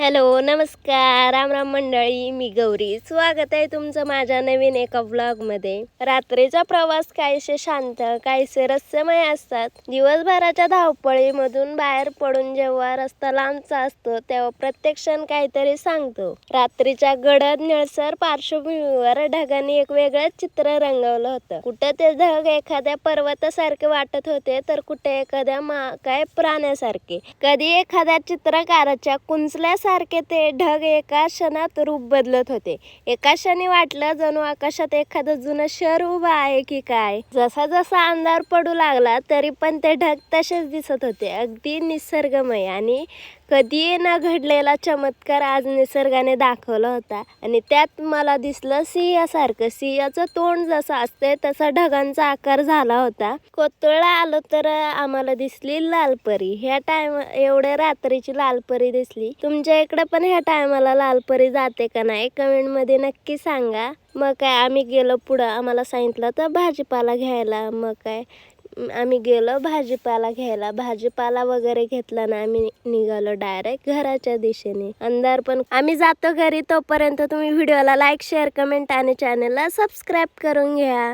Hello, नमस्कार, राम राम मंडळी. मी गौरी. स्वागत आहे तुमचं माझ्या नवीन एका व्लॉगमध्ये. रात्रीचा प्रवास काहीसे शांत, काहीसे रहस्यमय असतात. दिवसभराच्या धावपळीमधून बाहेर पडून जेव्हा रस्ता लांबचा असतो तेव्हा प्रत्येक क्षण काहीतरी सांगतो. रात्रीच्या गडद निळसर पार्श्वभूमीवर ढगांनी एक वेगळंच चित्र रंगवलं होतं. कुठं ते ढग एखाद्या पर्वतासारखे वाटत होते, तर कुठे एखाद्या काय प्राण्यासारखे. कधी एखाद्या चित्रकाराच्या कुंचल्यासारखे ते ढग एका क्षणात रूप बदलत होते. एका क्षणी वाटलं जणू आकाशात एखादं जुनं शहर उभं आहे की काय. जसा जसा अंधार पडू लागला तरी पण ते ढग तसेच दिसत होते, अगदी निसर्गमय. आणि कधी न घडलेला चमत्कार आज निसर्गाने दाखवला होता. आणि त्यात मला दिसलं सिंहासारखं. सिंहाचं तोंड जसं असते तसा ढगांचा आकार झाला होता. कोतुळला आलो तर आम्हाला दिसली लालपरी. ह्या एवढ्या रात्रीची लालपरी दिसली. तुमच्या इकडे पण ह्या टायमाला लालपरी जाते का नाही कमेंट मध्ये नक्की सांगा. मग काय आम्ही गेलो पुढं. आम्हाला सांगितलं तर भाजीपाला घ्यायला. मग काय आम्ही गेलो भाजीपाला घ्यायला. भाजीपाला वगैरे घेतला ना आम्ही निघालो डायरेक्ट घराच्या दिशेने. अंधार पण आम्ही जातो घरी. तोपर्यंत तुम्ही व्हिडिओला लाईक शेअर कमेंट आणि चॅनलला सबस्क्राईब करून घ्या.